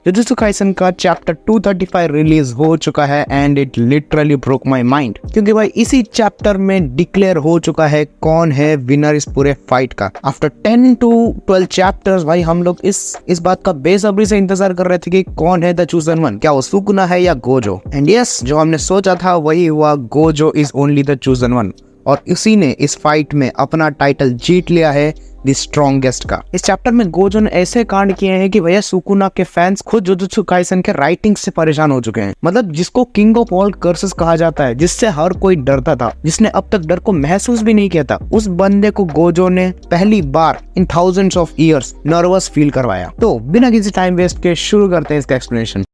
Jujutsu Kaisen का chapter 235 release हो चुका है and it literally broke my mind, क्योंकि भाई इसी चैप्टर में डिक्लेयर हो चुका है कौन है विनर इस पूरे फाइट का। आफ्टर 10 to 12 चैप्टर्स भाई हम लोग इस बात का बेसब्री से इंतजार कर रहे थे कि कौन है द चूजन वन, क्या वो सुकुना है या गोजो। एंड यस, जो हमने सोचा था वही हुआ, Gojo is only the chosen one और इसी ने इस फाइट में अपना टाइटल जीत लिया है द स्ट्रॉन्गेस्ट का। इस चैप्टर में गोजो ने ऐसे कांड किए हैं कि भैया सुकुना के फैंस खुद जुजुत्सु काइसन के राइटिंग से परेशान हो चुके हैं। मतलब जिसको किंग ऑफ ऑल कर्सेस कहा जाता है, जिससे हर कोई डरता था, जिसने अब तक डर को महसूस भी नहीं किया था, उस बंदे को गोजो ने पहली बार in thousands of years nervous feel करवाया। तो बिना किसी टाइम वेस्ट के शुरू करते हैं इसका एक्सप्लेनेशन।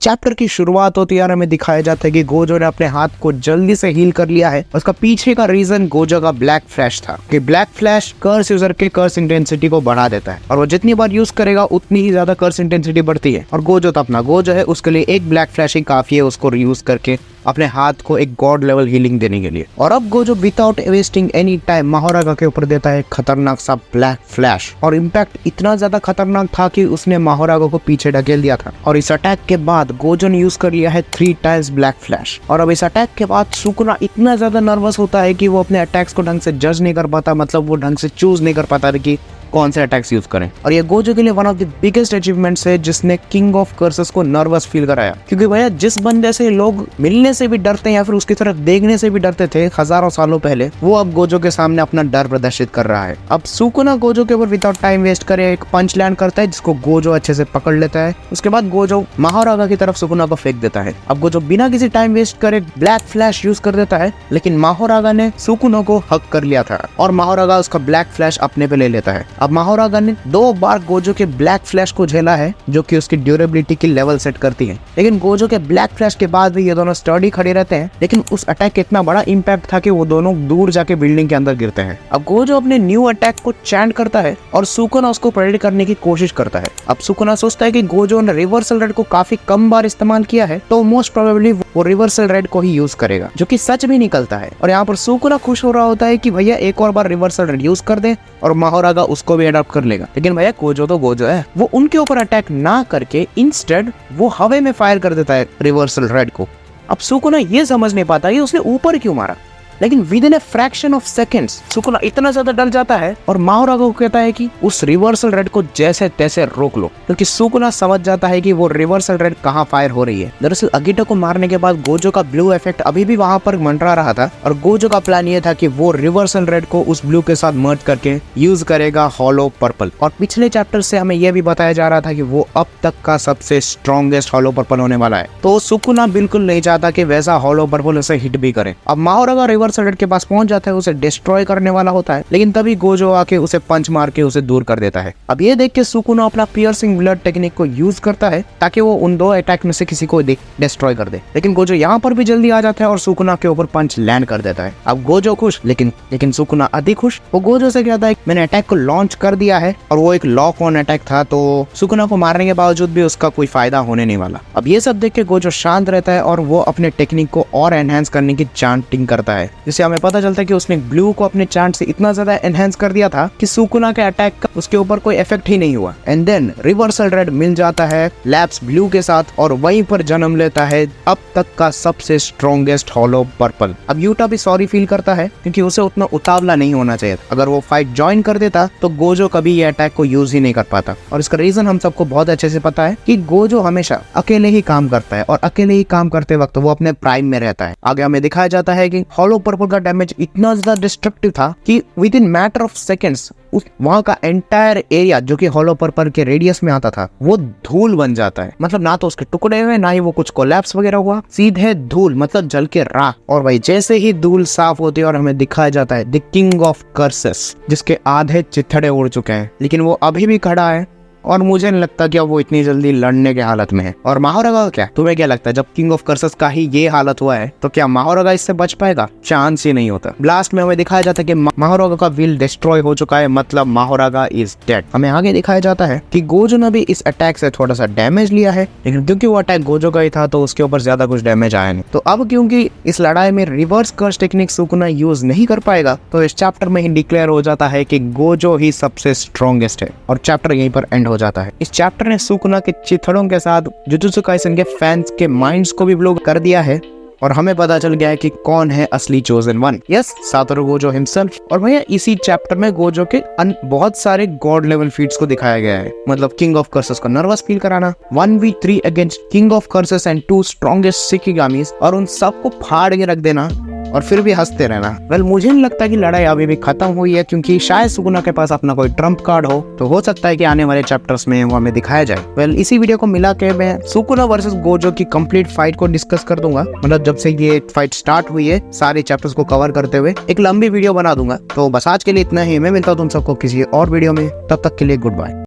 चैप्टर की शुरुआत होती है और हमें दिखाया जाता है कि गोजो ने अपने हाथ को जल्दी से हील कर लिया है। उसका पीछे का रीजन गोजो का ब्लैक फ्लैश था कि ब्लैक फ्लैश कर्स यूजर के कर्स इंटेंसिटी को बढ़ा देता है और वो जितनी बार यूज करेगा उतनी ही ज्यादा कर्स इंटेंसिटी बढ़ती है। और गोजो तो अपना गोजो है, उसके लिए एक ब्लैक फ्लैश ही काफी है उसको यूज करके अपने हाथ को एक गॉड लेवल हीलिंग देने के लिए। और अब Gojo without wasting any time माहोरागा के ऊपर देता है खतरनाक सा ब्लैक फ्लैश और इम्पैक्ट इतना ज्यादा खतरनाक था कि उसने माहोरागा को पीछे ढकेल दिया था। और इस अटैक के बाद गोजो ने यूज कर लिया है 3 टाइम्स ब्लैक फ्लैश। और अब इस अटैक के बाद सुकुना इतना ज्यादा नर्वस होता है कि वो अपने अटैक्स को ढंग से जज नहीं कर पाता, मतलब वो ढंग से चूज नहीं कर पाता कि कौन से अटैक्स यूज करें। और ये गोजो के लिए one of the biggest achievements है जिसने किंग ऑफ कर्सेस को नर्वस फील कराया। क्योंकि भैया जिस बंदे से लोग मिलने से भी डरते हैं या फिर उसकी तरफ देखने से भी डरते थे हजारों सालों पहले, वो अब गोजो के सामने अपना डर प्रदर्शित कर रहा है। अब सुकुना गोजो के ऊपर विदाउट टाइम वेस्ट करे एक पंच लैंड करता है जिसको गोजो अच्छे से पकड़ लेता है। उसके बाद गोजो माहोरागा की तरफ सुकुना को फेंक देता है। अब गोजो बिना किसी टाइम वेस्ट करे ब्लैक फ्लैश यूज कर देता है, लेकिन माहोरागा ने सुकुना को हक कर लिया था और माहोरागा उसका ब्लैक फ्लैश अपने पे ले लेता है। अब माहोरागा ने 2 बार गोजो के ब्लैक फ्लैश को झेला है जो कि उसकी ड्यूरेबिलिटी की लेवल सेट करती है। लेकिन गोजो के ब्लैक फ्लैश के बाद भी ये दोनों स्टडी खड़े रहते हैं, लेकिन उस अटैक का इतना बड़ा इम्पैक्ट था कि वो दोनों दूर जाके बिल्डिंग के अंदर गिरते हैं। अब गोजो अपने न्यू अटैक को चैंट करता है और सुकुना उसको प्रेडिक्ट करने की कोशिश करता है। अब सुकुना सोचता है कि गोजो ने रिवर्सल रेड को काफी कम बार इस्तेमाल किया है, तो मोस्ट प्रोबेबली वो रिवर्सल रेड को ही यूज करेगा, जो कि सच भी निकलता है। और यहाँ पर सुकुना खुश हो रहा होता है कि भैया एक और बार रिवर्सल रेड यूज कर दे और माहोरागा उसको भी अडॉप्ट कर लेगा। लेकिन भैया गोजो तो गोजो है, वो उनके ऊपर अटैक ना करके इंस्टेड वो हवा में फायर कर देता है रिवर्सल रेड को। अब सुकुना ये समझ नहीं पाता कि उसने ऊपर क्यों मारा, लेकिन within a fraction of seconds Sukuna इतना ज्यादा डर जाता है और माहोरागा को कहता है कि उस रिवर्सल रेड को जैसे तैसे रोक लो, क्योंकि सुकुना समझ जाता है कि वो रिवर्सल रेड कहाँ फायर हो रही है। दरअसल अगिटो को मारने के बाद गोजो का ब्लू इफेक्ट अभी भी वहां पर मंडरा रहा था और गोजो का प्लान ये था कि वो रिवर्सल रेड को उस ब्लू के साथ मर्ज करके यूज करेगा हॉलो पर्पल। और पिछले चैप्टर से हमें यह भी बताया जा रहा था कि वो अब तक का सबसे स्ट्रॉन्गेस्ट हॉलो पर्पल होने वाला है, तो सुकुना बिल्कुल नहीं चाहता कि वैसा हॉलो पर्पल उसे हिट भी करे। अब माहोरागा रिवर्सल रेड के पास पहुंच जाता है, उसे डिस्ट्रॉय करने वाला होता है, लेकिन तभी गोजो आके उसे पंच मार के उसे दूर कर देता है। अब ये देख के सुकुना अपना पियर्सिंग ब्लड टेक्निक को यूज करता है ताकि वो उन 2 अटैक में से किसी को डिस्ट्रॉय कर दे, लेकिन गोजो यहाँ पर भी जल्दी आ जाता है और सुकुना के ऊपर पंच लैंड कर देता है। अब गोजो खुश, लेकिन सुकुना अधिक खुश। वो गोजो से कहता है मैंने अटैक को लॉन्च कर दिया है और वो एक लॉक ऑन अटैक था, तो सुकुना को मारने के बावजूद भी उसका कोई फायदा होने नहीं वाला। अब ये सब देख के गोजो शांत रहता है और वो अपने टेक्निक को और एनहांस करने की चांटिंग करता है, जिससे हमें पता चलता है कि उसने ब्लू को अपने चांट से इतना ज्यादा एनहांस कर दिया था कि सुकुना के अटैक का उसके ऊपर कोई इफेक्ट ही नहीं हुआ। एंड देन रिवर्सल रेड मिल जाता है लैप्स ब्लू के साथ और वहीं पर जन्म लेता है अब तक का सबसे स्ट्रॉन्गेस्ट हॉलो पर्पल। अब यूटा भी सॉरी फील करता है क्योंकि उसे उतना उतावला नहीं होना चाहिए था। अगर वो फाइट ज्वाइन कर देता तो गोजो कभी ये अटैक को यूज ही नहीं कर पाता। और इसका रीजन हम सबको बहुत अच्छे से पता है कि गोजो हमेशा अकेले ही काम करता है और अकेले ही काम करते वक्त वो अपने प्राइम में रहता है। आगे हमें दिखाया जाता है कि हॉलो पर्पल का डैमेज इतना ज्यादा डिस्ट्रक्टिव था कि with in matter of seconds वहां का एंटायर एरिया जो कि हॉलो पर्पल के रेडियस में आता था वो धूल बन जाता है। मतलब ना तो उसके टुकड़े हुए, ना ही वो कुछ कोलैप्स वगैरह हुआ, सीधे धूल, मतलब जल के राख। और भाई जैसे ही धूल साफ होती है और हमें दिखाया जाता है द किंग ऑफ कर्सेस, जिसके आधे चिथड़े उड़ चुके हैं लेकिन वो अभी भी खड़ा है और मुझे नहीं लगता कि अब वो इतनी जल्दी लड़ने के हालत में है। और माहोरागा क्या, तुम्हें क्या लगता है जब किंग ऑफ कर्सेस का ही ये हालत हुआ है तो क्या माहोरागा इससे बच पाएगा? चांस ही नहीं होता। ब्लास्ट में हमें दिखाया जाता है कि माहोरागा का व्हील डिस्ट्रॉय हो चुका है, मतलब माहोरागा इज डेड। हमें आगे दिखाया जाता है कि गोजो ने भी इस अटैक से थोड़ा सा डैमेज लिया है, लेकिन क्योंकि वो अटैक गोजो का ही था तो उसके ऊपर ज्यादा कुछ डैमेज आया नहीं। तो अब क्योंकि इस लड़ाई में reverse curse technique Sukuna use नहीं कर पाएगा तो इस चैप्टर में ही डिक्लेयर हो जाता है कि गोजो ही सबसे स्ट्रॉन्गेस्ट है और चैप्टर यहीं पर एंड हो जाता है। इस चैप्टर ने सुकुना के चिथड़ों के साथ जुजुत्सु काइसेन के फैंस के माइंड्स को भी ब्लो कर दिया है और हमें पता चल गया है कि कौन है असली chosen one. Yes, Satoru Gojo himself. और भैया इसी चैप्टर में गोजो के बहुत सारे गॉड लेवल फीट्स को दिखाया गया है, मतलब किंग ऑफ कर्सेस को नर्वस फील कराना, 1v3 against king of curses and 2 strongest shikigamis, और उन सबको फाड़ के रख देना और फिर भी हंसते रहना। वेल, मुझे नहीं लगता कि लड़ाई अभी भी खत्म हुई है, क्योंकि शायद सुकुना के पास अपना कोई ट्रम्प कार्ड हो, तो हो सकता है कि आने वाले चैप्टर्स में वो हमें दिखाया जाए। वेल, इसी वीडियो को मिला के मैं सुकुना वर्सेस गोजो की कंप्लीट फाइट को डिस्कस कर दूंगा, मतलब जब से ये फाइट स्टार्ट हुई है सारे चैप्टर्स को कवर करते हुए एक लंबी वीडियो बना दूंगा। तो बस आज के लिए इतना ही, मैं मिलता हूँ तुम सबको किसी और वीडियो में, तब तक के लिए गुड बाय।